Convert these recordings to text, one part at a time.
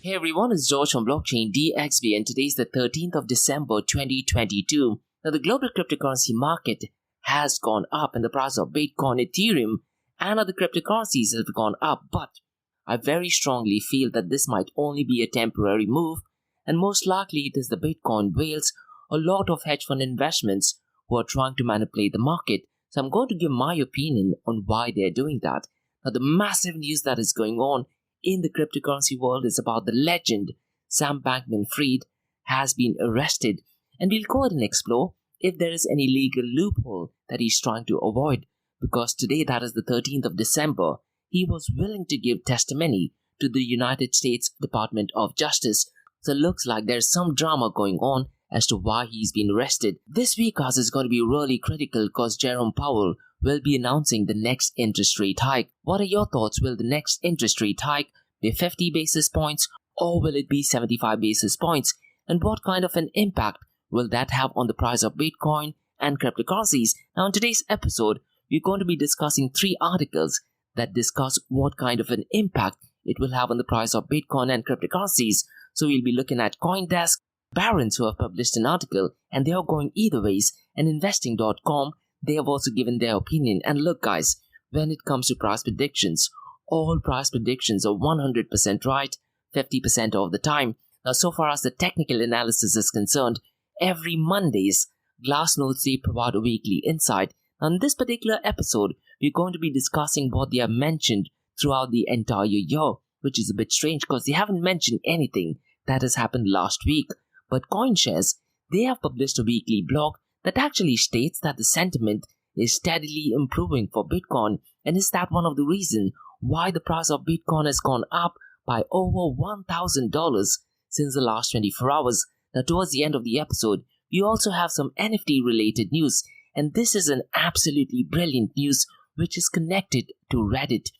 Hey everyone, it's George from Blockchain DXB and today is the 13th of December 2022. Now the global cryptocurrency market has gone up and the price of Bitcoin, Ethereum and other cryptocurrencies have gone up, but I very strongly feel that this might only be a temporary move and most likely it is the Bitcoin whales, a lot of hedge fund investments who are trying to manipulate the market. So I'm going to give my opinion on why they're doing that. Now the massive news that is going on in the cryptocurrency world is about the legend Sam Bankman-Fried has been arrested, and we'll go ahead and explore if there is any legal loophole that he's trying to avoid, because today, that is the 13th of December, he was willing to give testimony to the United States Department of Justice. So it looks like there's some drama going on as to why he's been arrested. This week, guys, is going to be really critical because Jerome Powell will be announcing the next interest rate hike. What are your thoughts? Will the next interest rate hike be 50 basis points or will it be 75 basis points? And what kind of an impact will that have on the price of Bitcoin and cryptocurrencies? Now in today's episode, we're going to be discussing 3 articles that discuss what kind of an impact it will have on the price of Bitcoin and cryptocurrencies. So we'll be looking at CoinDesk, Barron's who have published an article and they are going either ways, and investing.com, they have also given their opinion. And look guys, when it comes to price predictions, all price predictions are 100% right 50% of the time. Now so far as the technical analysis is concerned, every Mondays, Glassnode they provide a weekly insight. Now in this particular episode, we're going to be discussing what they have mentioned throughout the entire year, which is a bit strange because they haven't mentioned anything that has happened last week. But CoinShares, they have published a weekly blog that actually states that the sentiment is steadily improving for Bitcoin, and is that one of the reasons why the price of Bitcoin has gone up by over $1,000 since the last 24 hours. Now towards the end of the episode, we also have some NFT related news, and this is an absolutely brilliant news which is connected to Reddit,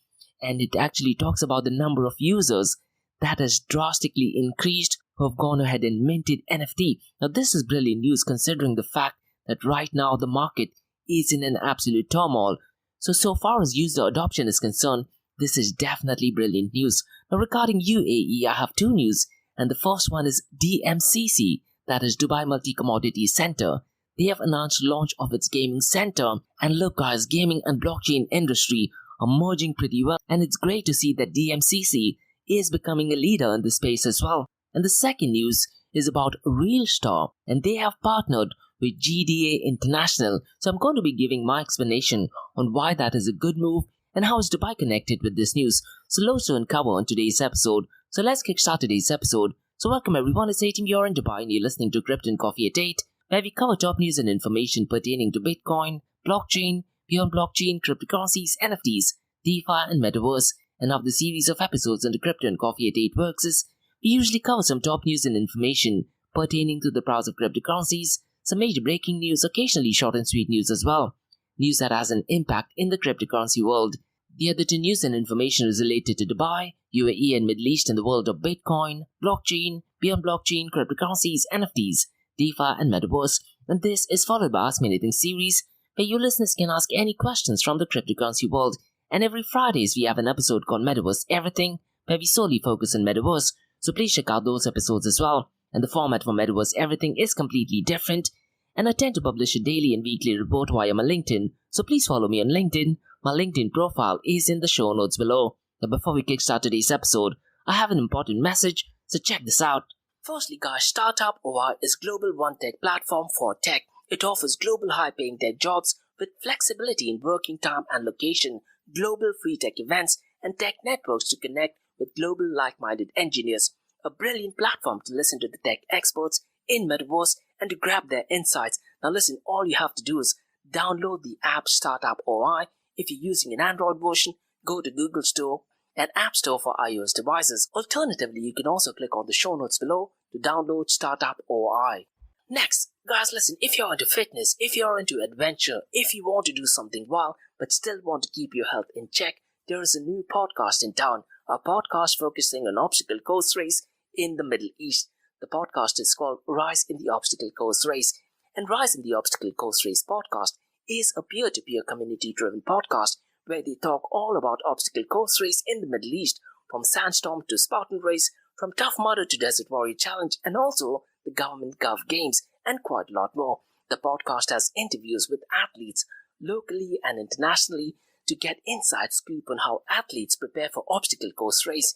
and it actually talks about the number of users that has drastically increased who have gone ahead and minted NFT. Now this is brilliant news considering the fact that right now the market is in an absolute turmoil. So far as user adoption is concerned, this is definitely brilliant news. Now regarding UAE, I have 2 news, and the first one is DMCC, that is Dubai Multi-Commodity Center. They have announced launch of its gaming center, and look guys, gaming and blockchain industry are merging pretty well, and it's great to see that DMCC is becoming a leader in this space as well. And the second news is about Realstar, and they have partnered with GDA International. So I'm going to be giving my explanation on why that is a good move and how is Dubai connected with this news. So loads to uncover on today's episode. So let's kickstart today's episode. So welcome everyone, it's 18, you're in Dubai and you're listening to Crypto and Coffee at 8, where we cover top news and information pertaining to Bitcoin, blockchain, beyond blockchain, cryptocurrencies, NFTs, DeFi and Metaverse. And how the series of episodes on the Crypto and Coffee at 8 works is, we usually cover some top news and information pertaining to the price of cryptocurrencies, some major breaking news, occasionally short and sweet news as well. News that has an impact in the cryptocurrency world. The other 2 news and information is related to Dubai, UAE and Middle East and the world of Bitcoin, blockchain, beyond blockchain, cryptocurrencies, NFTs, DeFi and Metaverse. And this is followed by Ask Me Anything series, where you listeners can ask any questions from the cryptocurrency world. And every Fridays we have an episode called Metaverse Everything, where we solely focus on Metaverse. So please check out those episodes as well. And the format for Metaverse Everything is completely different, and I tend to publish a daily and weekly report via my LinkedIn, so please follow me on LinkedIn. My LinkedIn profile is in the show notes below. Now before we kickstart today's episode, I have an important message, so check this out. Firstly guys, Startup OI is global one-tech platform for tech. It offers global high-paying tech jobs with flexibility in working time and location, global free tech events, and tech networks to connect with global like-minded engineers. A brilliant platform to listen to the tech experts in Metaverse and to grab their insights. Now listen, all you have to do is download the app Startup OI. If you're using an Android version, go to Google Store and App Store for iOS devices. Alternatively, you can also click on the show notes below to download Startup OI. Next, guys, listen, if you're into fitness, if you're into adventure, if you want to do something wild but still want to keep your health in check, there is a new podcast in town, a podcast focusing on obstacle course race in the Middle East. The podcast is called Rise in the Obstacle Course Race, and Rise in the Obstacle Course Race podcast is a peer-to-peer community-driven podcast where they talk all about obstacle course race in the Middle East, from Sandstorm to Spartan Race, from Tough Mudder to Desert Warrior Challenge, and also the Government Gov Games, and quite a lot more. The podcast has interviews with athletes locally and internationally to get inside scoop on how athletes prepare for obstacle course race.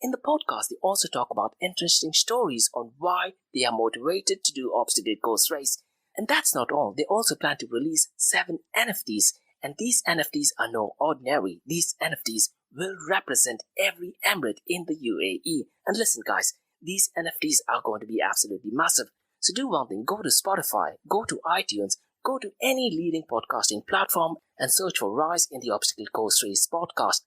In the podcast, they also talk about interesting stories on why they are motivated to do obstacle course race. And that's not all. They also plan to release 7 NFTs. And these NFTs are no ordinary. These NFTs will represent every emirate in the UAE. And listen guys, these NFTs are going to be absolutely massive. So do one thing, go to Spotify, go to iTunes, go to any leading podcasting platform and search for Rise in the Obstacle Course Race podcast.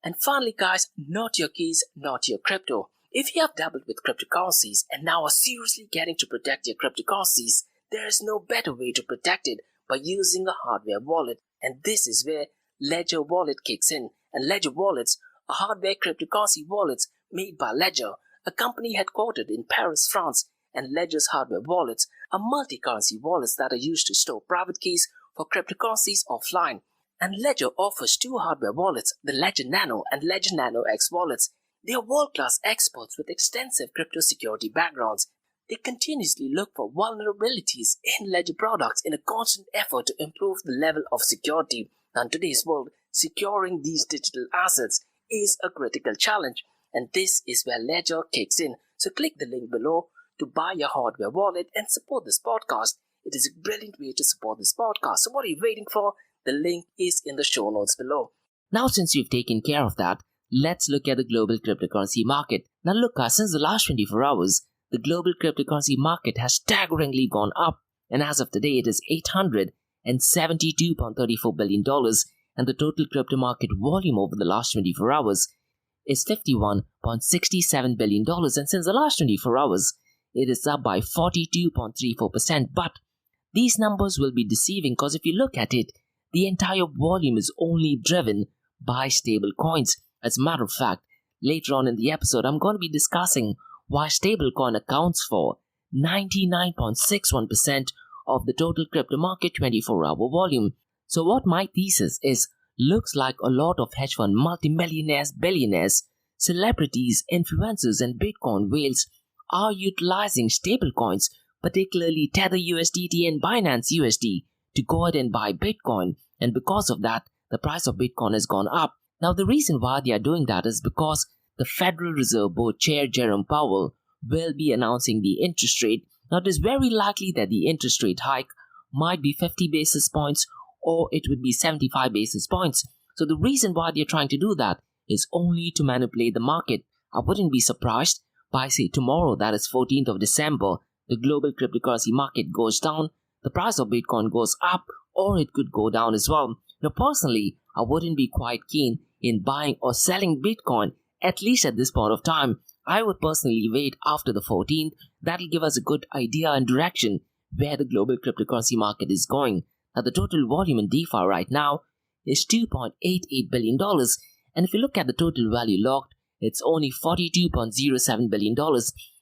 And finally guys, not your keys, not your crypto. If you have dabbled with cryptocurrencies and now are seriously getting to protect your cryptocurrencies, there is no better way to protect it by using a hardware wallet. And this is where Ledger Wallet kicks in. And Ledger Wallets are hardware cryptocurrency wallets made by Ledger, a company headquartered in Paris, France. And Ledger's hardware wallets are multi-currency wallets that are used to store private keys for cryptocurrencies offline. And Ledger offers 2 hardware wallets, the Ledger Nano and Ledger Nano X wallets. They are world-class experts with extensive crypto security backgrounds. They continuously look for vulnerabilities in Ledger products in a constant effort to improve the level of security. Now, in today's world, securing these digital assets is a critical challenge, and this is where Ledger kicks in. So click the link below to buy your hardware wallet and support this podcast. It is a brilliant way to support this podcast. So what are you waiting for? The link is in the show notes below. Now, since you've taken care of that, let's look at the global cryptocurrency market. Now look, since the last 24 hours, the global cryptocurrency market has staggeringly gone up, and as of today, it is $872.34 billion, and the total crypto market volume over the last 24 hours is $51.67 billion, and since the last 24 hours, it is up by 42.34%. But these numbers will be deceiving because if you look at it, the entire volume is only driven by stable coins. As a matter of fact, later on in the episode, I'm going to be discussing why stablecoin accounts for 99.61% of the total crypto market 24-hour volume. So what my thesis is, looks like a lot of hedge fund multimillionaires, billionaires, celebrities, influencers and Bitcoin whales are utilizing stablecoins, particularly Tether USDT and Binance USD, to go ahead and buy Bitcoin. And because of that, the price of Bitcoin has gone up. Now the reason why they are doing that is because the Federal Reserve Board Chair Jerome Powell will be announcing the interest rate. Now it is very likely that the interest rate hike might be 50 basis points or it would be 75 basis points. So the reason why they're trying to do that is only to manipulate the market. I wouldn't be surprised by say tomorrow, that is 14th of December, the global cryptocurrency market goes down, the price of Bitcoin goes up, or it could go down as well. Now personally, I wouldn't be quite keen in buying or selling Bitcoin, at least at this point of time. I would personally wait after the 14th. That'll give us a good idea and direction where the global cryptocurrency market is going. Now the total volume in DeFi right now is $2.88 billion. And if you look at the total value locked, it's only $42.07 billion.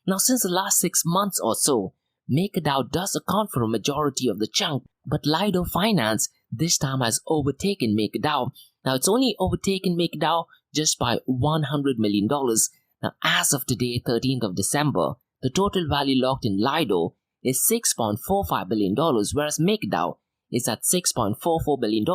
Now since the last 6 months or so, MakerDAO does account for a majority of the chunk, but Lido Finance this time has overtaken MakerDAO. Now it's only overtaken MakerDAO just by $100 million. Now as of today, 13th of December, the total value locked in Lido is $6.45 billion, whereas MakerDAO is at $6.44 billion.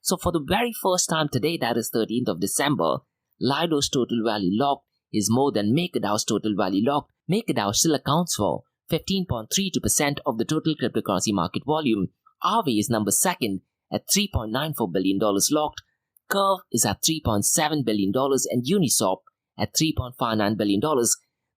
So for the very first time today, that is 13th of December, Lido's total value locked is more than MakerDAO's total value locked. MakerDAO still accounts for 15.32% of the total cryptocurrency market volume. Aave is number 2nd at $3.94 billion locked. Curve is at $3.7 billion and Uniswap at $3.59 billion.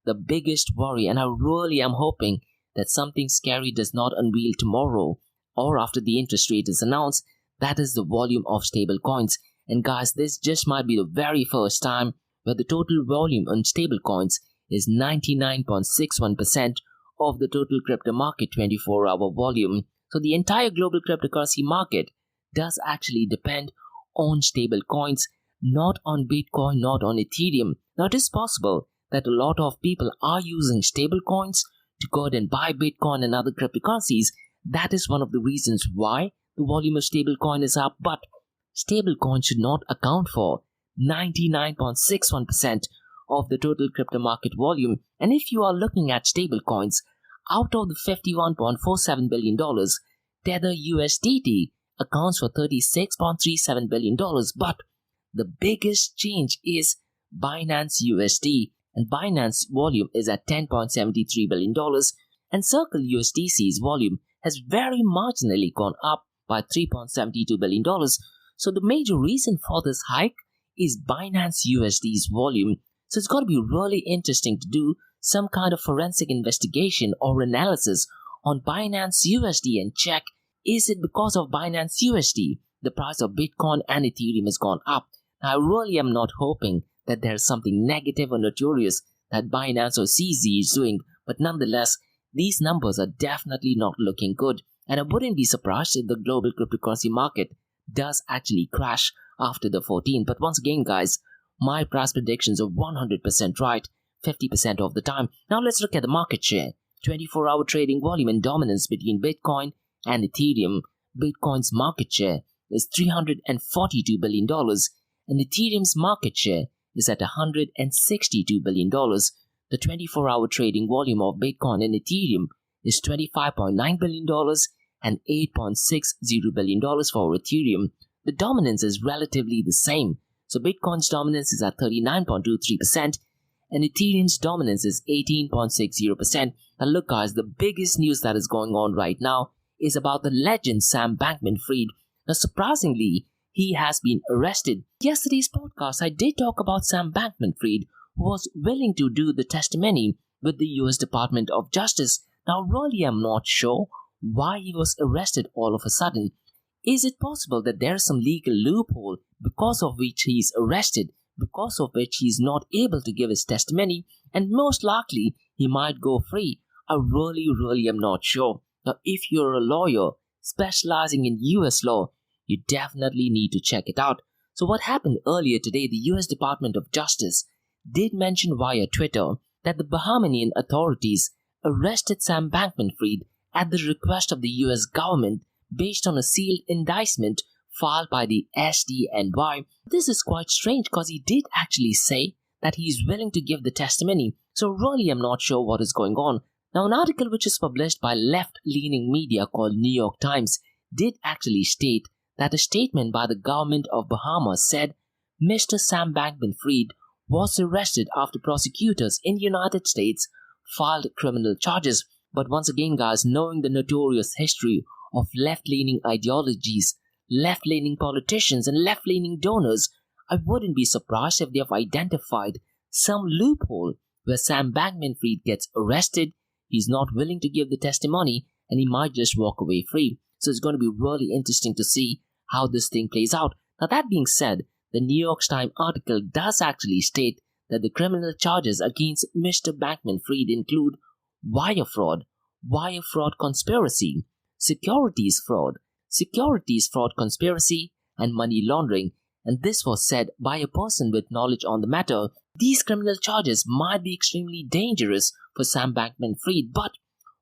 The biggest worry, and I really am hoping that something scary does not unveil tomorrow or after the interest rate is announced, that is the volume of stable coins. And guys, this just might be the very first time where the total volume on stable coins is 99.61% of the total crypto market 24-hour volume. So the entire global cryptocurrency market does actually depend on stable coins, not on Bitcoin, not on Ethereum. Now it is possible that a lot of people are using stable coins to go ahead and buy Bitcoin and other cryptocurrencies. That is one of the reasons why the volume of stable coin is up, but stable coin should not account for 99.61% of the total crypto market volume. And if you are looking at stablecoins, out of the $51.47 billion, Tether USDT accounts for $36.37 billion. But the biggest change is Binance USD, and Binance volume is at $10.73 billion, and Circle USDC's volume has very marginally gone up by $3.72 billion. So the major reason for this hike is Binance USD's volume. So it's got to be really interesting to do some kind of forensic investigation or analysis on Binance USD and check, is it because of Binance USD the price of Bitcoin and Ethereum has gone up? Now, I really am not hoping that there's something negative or notorious that Binance or CZ is doing, but nonetheless, these numbers are definitely not looking good, and I wouldn't be surprised if the global cryptocurrency market does actually crash after the 14th. But once again, guys, my price predictions are 100% right 50% of the time. Now let's look at the market share. 24-hour trading volume and dominance between Bitcoin and Ethereum. Bitcoin's market share is $342 billion, and Ethereum's market share is at $162 billion. The 24-hour trading volume of Bitcoin and Ethereum is $25.9 billion and $8.60 billion for Ethereum. The dominance is relatively the same. So Bitcoin's dominance is at 39.23% and Ethereum's dominance is 18.60%. And look, guys, the biggest news that is going on right now is about the legend Sam Bankman-Fried. Now, surprisingly, he has been arrested. Yesterday's podcast, I did talk about Sam Bankman-Fried, who was willing to do the testimony with the US Department of Justice. Now, really, I'm not sure why he was arrested all of a sudden. Is it possible that there is some legal loophole because of which he is arrested, because of which he is not able to give his testimony, and most likely he might go free? I really am not sure. Now, if you're a lawyer specializing in US law, you definitely need to check it out. So what happened earlier today, the US Department of Justice did mention via Twitter that the Bahamian authorities arrested Sam Bankman-Fried at the request of the US government based on a sealed indictment filed by the SDNY. This is quite strange because he did actually say that he is willing to give the testimony. So really, I'm not sure what is going on. Now, an article which is published by left-leaning media called New York Times did actually state that a statement by the government of Bahamas said Mr. Sam Bankman-Fried was arrested after prosecutors in the United States filed criminal charges. But once again, guys, knowing the notorious history of left-leaning ideologies, left-leaning politicians, and left-leaning donors, I wouldn't be surprised if they have identified some loophole where Sam Bankman-Fried gets arrested, he's not willing to give the testimony, and he might just walk away free. So it's going to be really interesting to see how this thing plays out. Now, that being said, the New York Times article does actually state that the criminal charges against Mr. Bankman-Fried include wire fraud conspiracy, securities fraud conspiracy, and money laundering. And this was said by a person with knowledge on the matter. These criminal charges might be extremely dangerous for Sam Bankman-Fried, but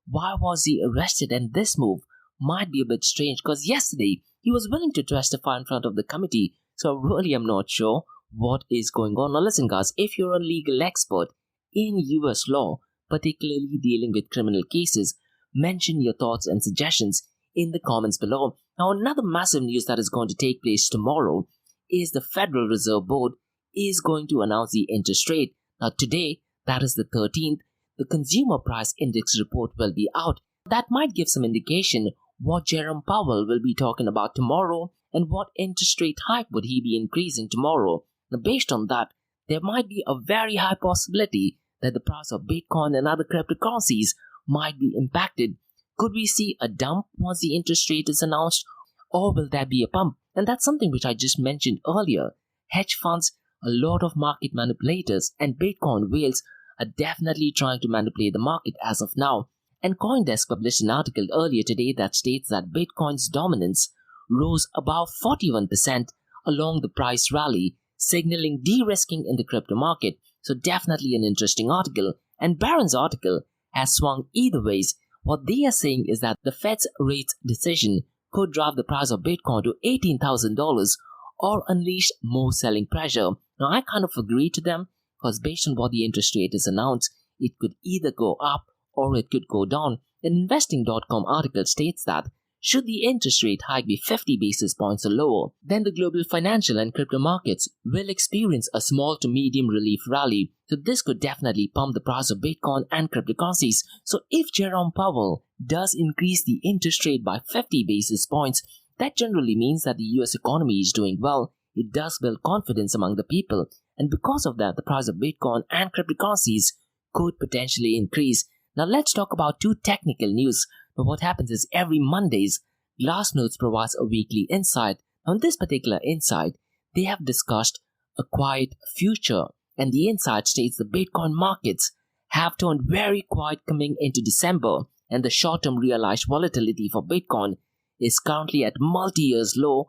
why was he arrested? And this move might be a bit strange because yesterday he was willing to testify in front of the committee. So really, I'm not sure what is going on. Now listen, guys, if you're a legal expert in US law, particularly dealing with criminal cases, mention your thoughts and suggestions in the comments below. Now, another massive news that is going to take place tomorrow is the Federal Reserve Board is going to announce the interest rate. Now today, that is the 13th, the Consumer Price Index report will be out. That might give some indication what Jerome Powell will be talking about tomorrow and what interest rate hike would he be increasing tomorrow. Now, based on that, there might be a very high possibility that the price of Bitcoin and other cryptocurrencies might be impacted. Could we see a dump once the interest rate is announced, or will there be a pump? And that's something which I just mentioned earlier. Hedge funds, a lot of market manipulators, and Bitcoin whales are definitely trying to manipulate the market as of now. And CoinDesk published an article earlier today that states that Bitcoin's dominance rose above 41% along the price rally, signaling de-risking in the crypto market. So definitely an interesting article. And Barron's article has swung either ways. What they are saying is that the Fed's rate decision could drive the price of Bitcoin to $18,000 or unleash more selling pressure. Now, I kind of agree to them because based on what the interest rate is announced, it could either go up or it could go down. An investing.com article states that should the interest rate hike be 50 basis points or lower, then the global financial and crypto markets will experience a small to medium relief rally. So this could definitely pump the price of Bitcoin and cryptocurrencies. So if Jerome Powell does increase the interest rate by 50 basis points, that generally means that the US economy is doing well. It does build confidence among the people. And because of that, the price of Bitcoin and cryptocurrencies could potentially increase. Now let's talk about two technical news. Now what happens is every Mondays, Glassnode provides a weekly insight. On this particular insight, they have discussed a quiet future. And the insight states the Bitcoin markets have turned very quiet coming into December. And the short-term realized volatility for Bitcoin is currently at multi-years low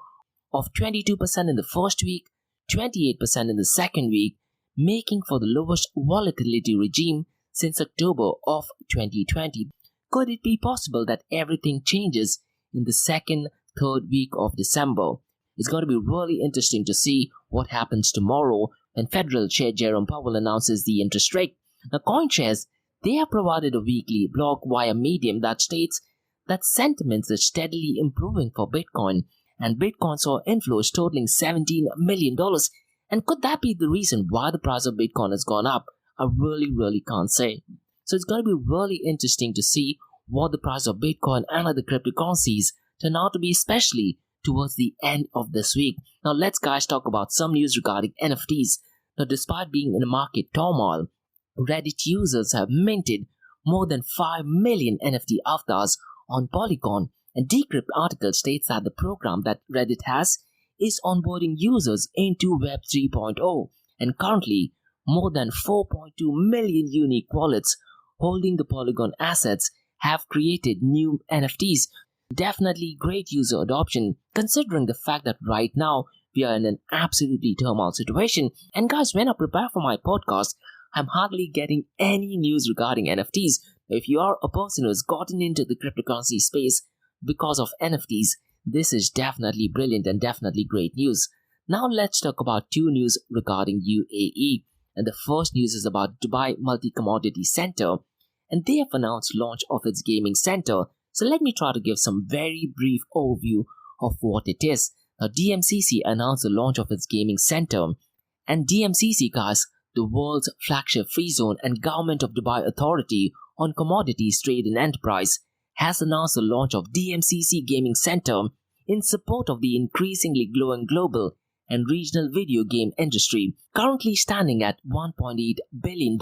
of 22% in the first week, 28% in the second week, making for the lowest volatility regime since October of 2020. Could it be possible that everything changes in the second, third week of December? It's going to be really interesting to see what happens tomorrow when Federal Chair Jerome Powell announces the interest rate. Now, CoinShares, they have provided a weekly blog via Medium that states that sentiments are steadily improving for Bitcoin, and Bitcoin saw inflows totaling $17 million. And could that be the reason why the price of Bitcoin has gone up? I really can't say. So it's going to be really interesting to see what the price of Bitcoin and other cryptocurrencies turn out to be, especially towards the end of this week. Now let's guys talk about some news regarding NFTs. Now despite being in a market turmoil, Reddit users have minted more than 5 million NFT avatars on Polygon. And Decrypt article states that the program that Reddit has is onboarding users into Web 3.0, and currently more than 4.2 million unique wallets holding the Polygon assets have created new NFTs. Definitely great user adoption considering the fact that right now we are in an absolutely turmoil situation. And guys, when I prepare for my podcast, I'm hardly getting any news regarding NFTs. If you are a person who has gotten into the cryptocurrency space because of NFTs, this is definitely brilliant and definitely great news. Now let's talk about two news regarding UAE. And the first news is about Dubai Multi-Commodity Center, and they have announced launch of its gaming center. So let me try to give some very brief overview of what it is. Now DMCC announced the launch of its gaming center, and DMCC, guys, the world's flagship free zone and Government of Dubai Authority on Commodities, Trade and Enterprise, has announced the launch of DMCC Gaming Center in support of the increasingly growing global and regional video game industry. Currently standing at $1.8 billion,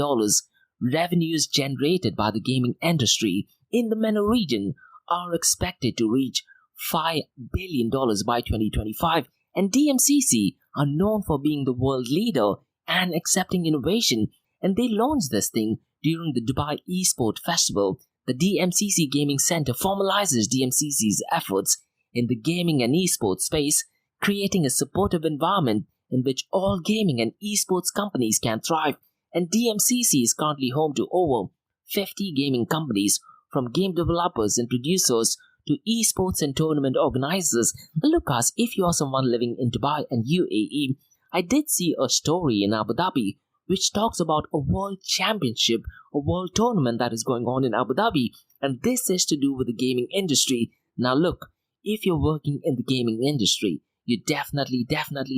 revenues generated by the gaming industry in the MENA region are expected to reach $5 billion by 2025, and DMCC are known for being the world leader and accepting innovation, and they launched this thing during the Dubai Esport Festival. The DMCC Gaming Center formalizes DMCC's efforts in the gaming and esports space, creating a supportive environment in which all gaming and esports companies can thrive. And DMCC is currently home to over 50 gaming companies, from game developers and producers to esports and tournament organizers. Look, guys, if you are someone living in Dubai and UAE, I did see a story in Abu Dhabi which talks about a world championship, a world tournament that is going on in Abu Dhabi, and this is to do with the gaming industry. Now look, if you're working in the gaming industry, you definitely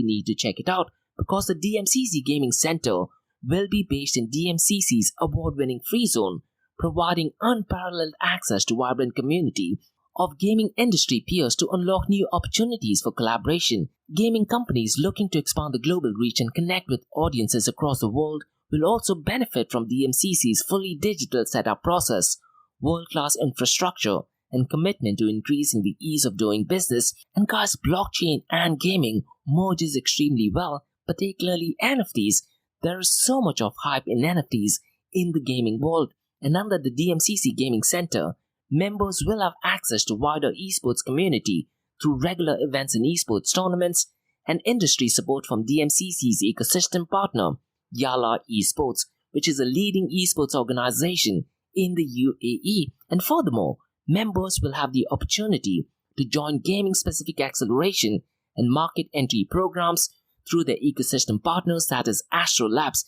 need to check it out, because the DMCC Gaming Center will be based in DMCC's award-winning free zone, providing unparalleled access to vibrant community of gaming industry peers to unlock new opportunities for collaboration. Gaming companies looking to expand the global reach and connect with audiences across the world will also benefit from DMCC's fully digital setup process, world-class infrastructure, and commitment to increasing the ease of doing business. And guys, blockchain and gaming merges extremely well, particularly NFTs. There is so much of hype in NFTs in the gaming world, and under the DMCC Gaming Center, members will have access to wider esports community through regular events and esports tournaments and industry support from DMCC's ecosystem partner, Yala Esports, which is a leading esports organization in the UAE. And furthermore, members will have the opportunity to join gaming-specific acceleration and market entry programs through their ecosystem partners, that is Astro Labs.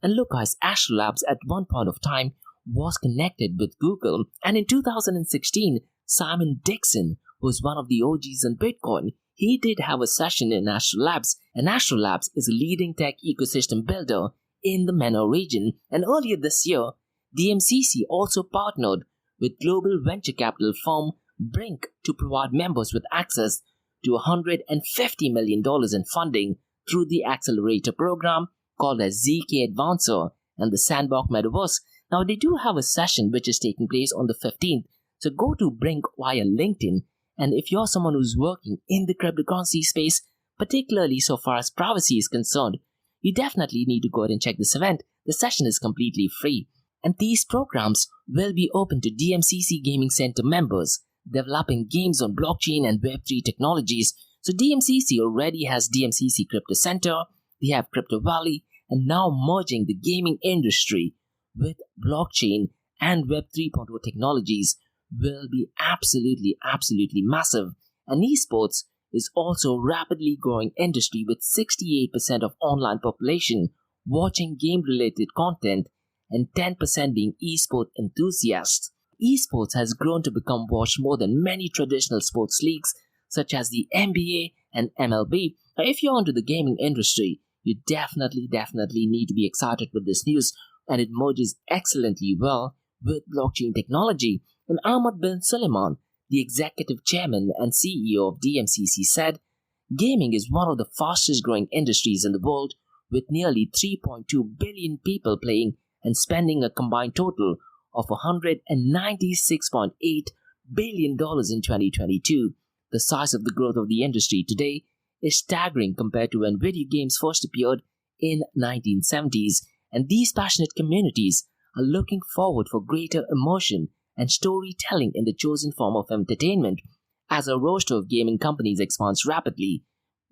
And look guys, Astrolabs at one point of time was connected with Google, and in 2016, Simon Dixon, who was one of the OGs in Bitcoin, he did have a session in Astrolabs, and Astrolabs is a leading tech ecosystem builder in the MENA region. And earlier this year, DMCC also partnered with global venture capital firm Brink to provide members with access to $150 million in funding through the accelerator program called as ZK Advancer and the Sandbox Metaverse. Now, they do have a session which is taking place on the 15th. So go to Brink via LinkedIn. And if you're someone who's working in the cryptocurrency space, particularly so far as privacy is concerned, you definitely need to go ahead and check this event. The session is completely free. And these programs will be open to DMCC Gaming Center members developing games on blockchain and Web3 technologies. So DMCC already has DMCC Crypto Center, they have Crypto Valley, and now merging the gaming industry with blockchain and Web 3.0 technologies will be absolutely massive. And esports is also a rapidly growing industry with 68% of online population watching game-related content and 10% being esport enthusiasts. Esports has grown to become watched more than many traditional sports leagues such as the NBA and MLB. Now, if you're into the gaming industry, you definitely need to be excited with this news, and it merges excellently well with blockchain technology. And Ahmad bin Suleiman, the executive chairman and CEO of DMCC, said, "Gaming is one of the fastest growing industries in the world, with nearly 3.2 billion people playing and spending a combined total of $196.8 billion in 2022. The size of the growth of the industry today is staggering compared to when video games first appeared in 1970s, and these passionate communities are looking forward for greater immersion and storytelling in the chosen form of entertainment. As a roster of gaming companies expands rapidly,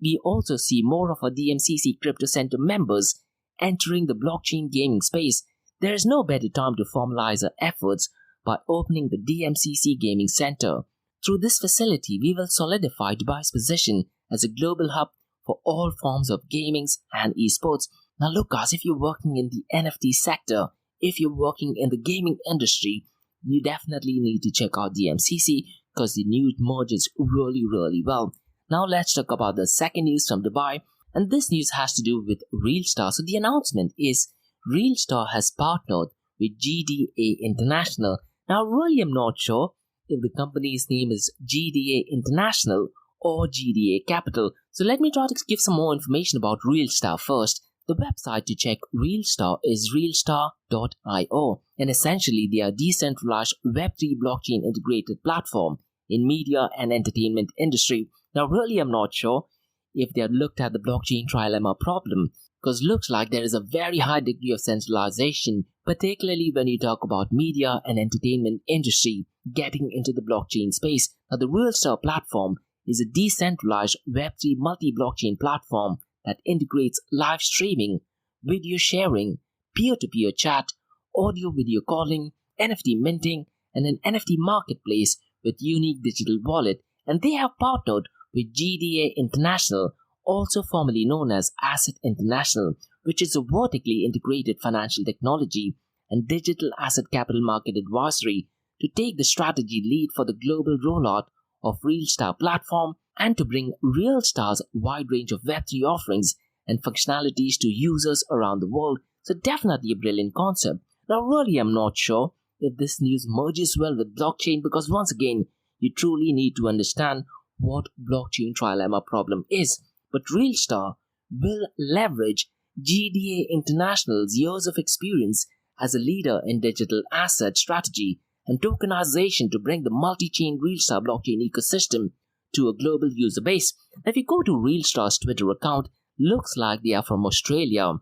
we also see more of our DMCC Crypto Center members entering the blockchain gaming space. There is no better time to formalize our efforts by opening the DMCC Gaming Center. Through this facility, we will solidify Dubai's position as a global hub for all forms of gaming and esports." Now look guys, if you're working in the NFT sector, if you're working in the gaming industry, you definitely need to check out DMCC because the news merges really well. Now let's talk about the second news from Dubai, and this news has to do with Realstar. So the announcement is Realstar has partnered with GDA International. Now really I'm not sure if the company's name is GDA International or GDA Capital. So let me try to give some more information about Realstar first. The website to check Realstar is realstar.io, and essentially they are a decentralized Web3 blockchain integrated platform in media and entertainment industry. Now really I'm not sure if they have looked at the blockchain trilemma problem, because looks like there is a very high degree of centralization, particularly when you talk about media and entertainment industry getting into the blockchain space. Now the Realstar platform is a decentralized Web3 multi-blockchain platform that integrates live streaming, video sharing, peer-to-peer chat, audio-video calling, NFT minting, and an NFT marketplace with unique digital wallet. And they have partnered with GDA International, also formerly known as Asset International, which is a vertically integrated financial technology and digital asset capital market advisory, to take the strategy lead for the global rollout of Realstar platform and to bring Realstar's wide range of Web3 offerings and functionalities to users around the world. So definitely a brilliant concept. Now really I'm not sure if this news merges well with blockchain, because once again you truly need to understand what blockchain trilemma problem is. But Realstar will leverage GDA International's years of experience as a leader in digital asset strategy and tokenization to bring the multi-chain Realstar blockchain ecosystem to a global user base. If you go to Realstar's Twitter account, looks like they are from Australia,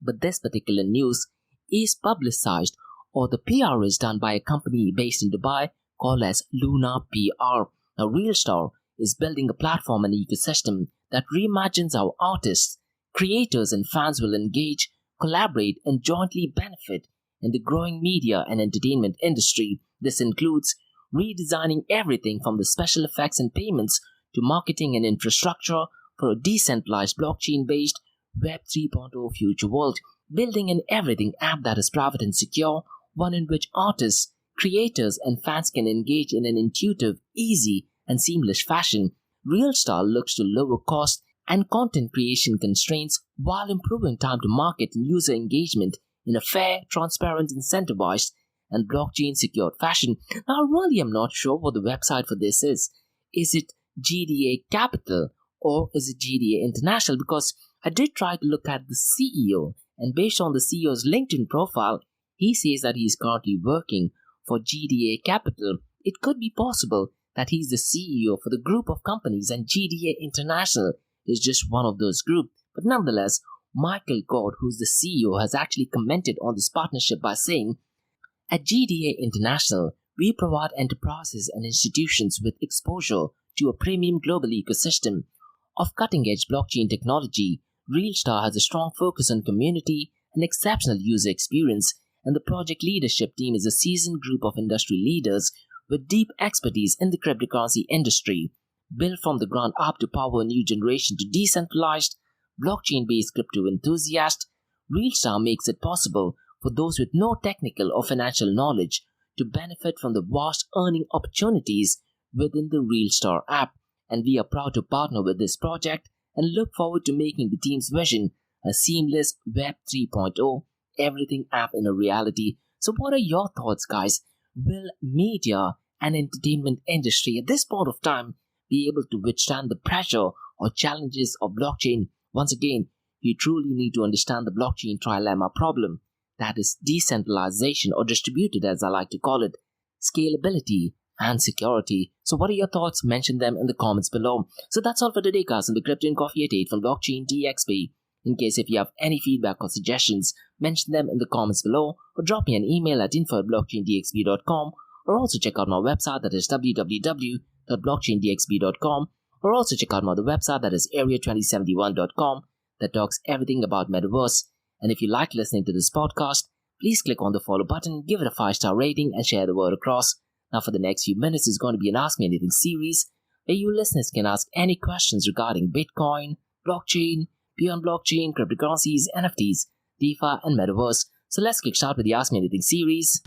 but this particular news is publicized, or the PR is done by a company based in Dubai called as Luna PR. Now Realstar is building a platform and ecosystem that reimagines how artists, creators and fans will engage, collaborate and jointly benefit in the growing media and entertainment industry. This includes redesigning everything from the special effects and payments to marketing and infrastructure for a decentralized blockchain-based Web 3.0 future world. building an everything app that is private and secure, one in which artists, creators, and fans can engage in an intuitive, easy, and seamless fashion. Realstar looks to lower cost and content creation constraints while improving time to market and user engagement in a fair, transparent, incentivized, and blockchain secured fashion. Now, I really am not sure what the website for this is. Is it GDA Capital or is it GDA International? Because I did try to look at the CEO, and based on the CEO's LinkedIn profile, he says that he is currently working for GDA Capital. It could be possible that he's the CEO for the group of companies and GDA International is just one of those groups. But nonetheless, Michael Gord, who's the CEO, has actually commented on this partnership by saying, "At GDA International, we provide enterprises and institutions with exposure to a premium global ecosystem of cutting-edge blockchain technology. Realstar has a strong focus on community and exceptional user experience, and the project leadership team is a seasoned group of industry leaders with deep expertise in the cryptocurrency industry. Built from the ground up to power a new generation to decentralized, blockchain-based crypto enthusiasts, Realstar makes it possible for those with no technical or financial knowledge to benefit from the vast earning opportunities within the Realstar app. And we are proud to partner with this project and look forward to making the team's vision a seamless Web 3.0 everything app in a reality." So what are your thoughts, guys? Will media and entertainment industry at this point of time be able to withstand the pressure or challenges of blockchain? Once again, you truly need to understand the blockchain trilemma problem, that is decentralization, or distributed as I like to call it, scalability, and security. So what are your thoughts? Mention them in the comments below. So that's all for today, guys, on the Crypto and Coffee at 8 from Blockchain DXB. In case if you have any feedback or suggestions, mention them in the comments below, or drop me an email at info@blockchaindxb.com, or also check out my website, that is www.blockchaindxb.com, or also check out my other website, that is area2071.com, that talks everything about Metaverse. And if you like listening to this podcast, please click on the follow button, give it a 5-star rating, and share the word across. Now for the next few minutes is going to be an Ask Me Anything series, where you listeners can ask any questions regarding Bitcoin, blockchain, beyond blockchain, cryptocurrencies, NFTs, DeFi, and Metaverse. So let's kick start with the Ask Me Anything series.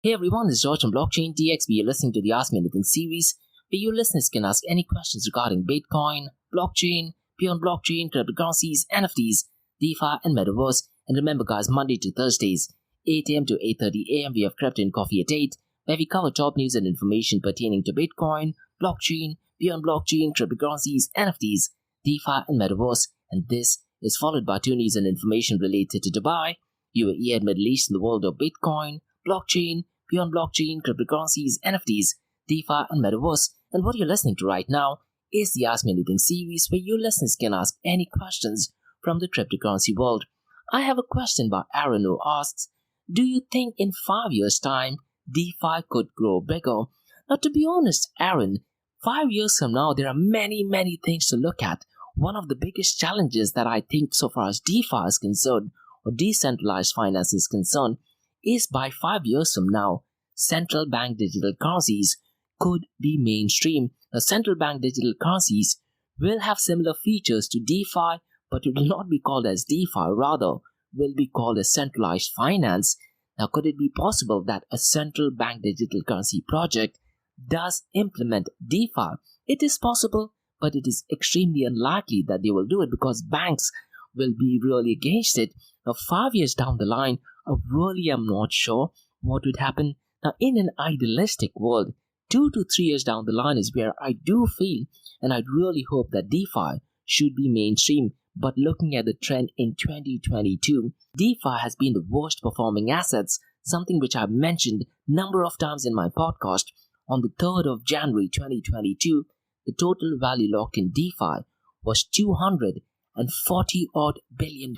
Hey everyone, this is George from Blockchain DXB. You're listening to the Ask Me Anything series, where you listeners can ask any questions regarding Bitcoin, blockchain, beyond blockchain, cryptocurrencies, NFTs, DeFi, and Metaverse. And remember, guys, Monday to Thursdays, 8 a.m. to 8:30 a.m., we have Crypto and Coffee at 8, where we cover top news and information pertaining to Bitcoin, blockchain, beyond blockchain, cryptocurrencies, NFTs, DeFi, and Metaverse. And this is followed by 2 news and information related to Dubai, UAE, and Middle East in the world of Bitcoin, blockchain, beyond blockchain, cryptocurrencies, NFTs, DeFi, and Metaverse. And what you're listening to right now is the Ask Me Anything series, where you listeners can ask any questions from the cryptocurrency world. I have a question by Aaron, who asks, "Do you think in 5 years' time, DeFi could grow bigger?" Now, to be honest, Aaron, 5 years from now, there are many things to look at. One of the biggest challenges that I think so far as DeFi is concerned, or decentralized finance is concerned, is by 5 years from now, central bank digital currencies could be mainstream. Now, central bank digital currencies will have similar features to DeFi, but it will not be called as DeFi, rather will be called as centralized finance. Now, could it be possible that a central bank digital currency project does implement DeFi? It is possible, but it is extremely unlikely that they will do it because banks will be really against it. Now, 5 years down the line, I really am not sure what would happen. Now, in an idealistic world, 2 to 3 years down the line is where I do feel, and I'd really hope that DeFi should be mainstream. But looking at the trend in 2022, DeFi has been the worst performing assets, something which I've mentioned number of times in my podcast. On the 3rd of January 2022, the total value locked in DeFi was $240 odd billion.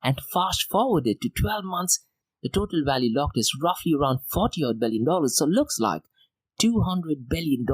And fast forwarded to 12 months, the total value locked is roughly around $40 odd billion. So it looks like $200 billion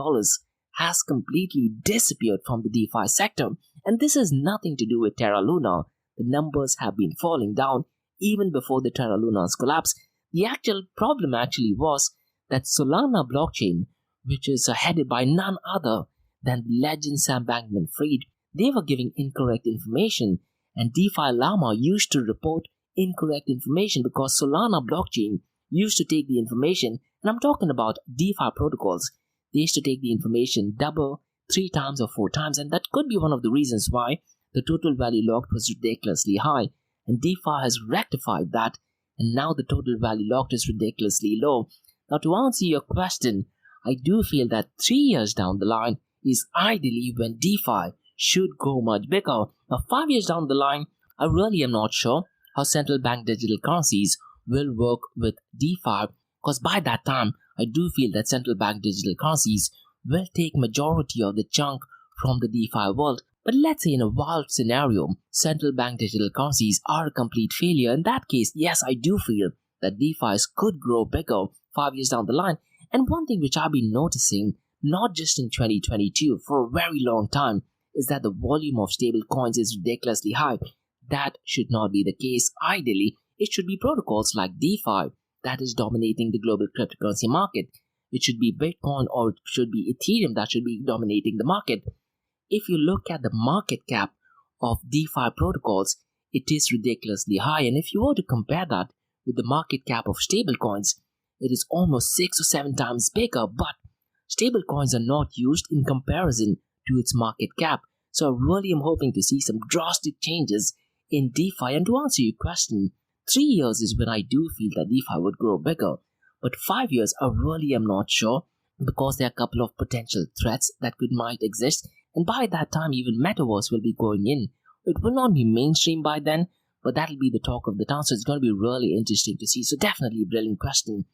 has completely disappeared from the DeFi sector. And this has nothing to do with Terra Luna. The numbers have been falling down even before the Terra Luna's collapse. The actual problem actually was that Solana blockchain, which is headed by none other than the legend Sam Bankman-Fried, they were giving incorrect information, and DeFi Llama used to report incorrect information because Solana blockchain used to take the information, and I'm talking about DeFi protocols. They used to take the information double, 3 times or 4 times, and that could be one of the reasons why the total value locked was ridiculously high. And DeFi has rectified that, and now the total value locked is ridiculously low. Now, to answer your question, I do feel that 3 years down the line is ideally when DeFi should go much bigger. Now, 5 years down the line, I really am not sure how central bank digital currencies will work with DeFi, because by that time, I do feel that central bank digital currencies will take majority of the chunk from the DeFi world. But let's say in a wild scenario, central bank digital currencies are a complete failure. In that case, yes, I do feel that DeFis could grow bigger 5 years down the line. And one thing which I've been noticing, not just in 2022, for a very long time, is that the volume of stable coins is ridiculously high. That should not be the case. Ideally, it should be protocols like DeFi that is dominating the global cryptocurrency market. It should be Bitcoin or it should be Ethereum that should be dominating the market. If you look at the market cap of DeFi protocols, it is ridiculously high. And if you were to compare that with the market cap of stablecoins, it is almost 6 or 7 times bigger. But stablecoins are not used in comparison to its market cap. So I really am hoping to see some drastic changes in DeFi. And to answer your question, 3 years is when I do feel that DeFi would grow bigger. But 5 years, I really am not sure, because there are a couple of potential threats that might exist. And by that time, even Metaverse will be going in. It will not be mainstream by then, but that'll be the talk of the town. So it's going to be really interesting to see. So definitely a brilliant question.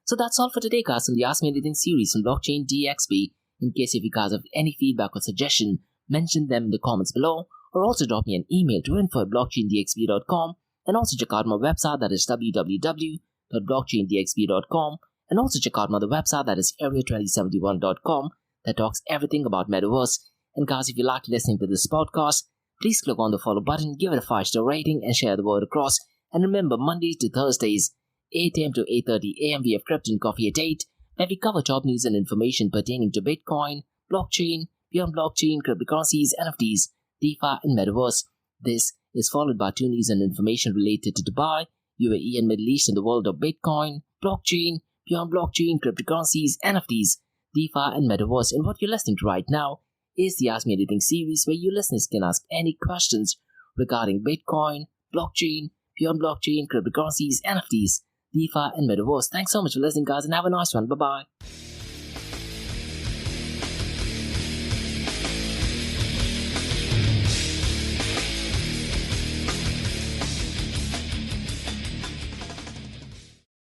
So that's all for today, guys, on the Ask Me Anything series on Blockchain DXB. In case if you guys have any feedback or suggestion, mention them in the comments below, or also drop me an email to info@blockchaindxb.com, and also check out my website, that is www.blockchaindxb.com, and also check out my other website, that is area2071.com, that talks everything about Metaverse. And guys, if you like listening to this podcast, please click on the follow button, give it a 5-star rating, and share the word across. And remember, Mondays to Thursdays, 8 a.m. to 8:30 a.m. we have Crypto and Coffee at 8, where we cover top news and information pertaining to Bitcoin, blockchain, beyond blockchain, cryptocurrencies, NFTs, DeFi, and Metaverse. This is followed by 2 news and information related to Dubai, UAE, and Middle East in the world of Bitcoin, blockchain, beyond blockchain, cryptocurrencies, NFTs, DeFi, and Metaverse. And what you're listening to right now is the Ask Me Anything series, where you listeners can ask any questions regarding Bitcoin, blockchain, beyond blockchain, cryptocurrencies, NFTs, DeFi, and Metaverse. Thanks so much for listening, guys, and have a nice one. Bye-bye.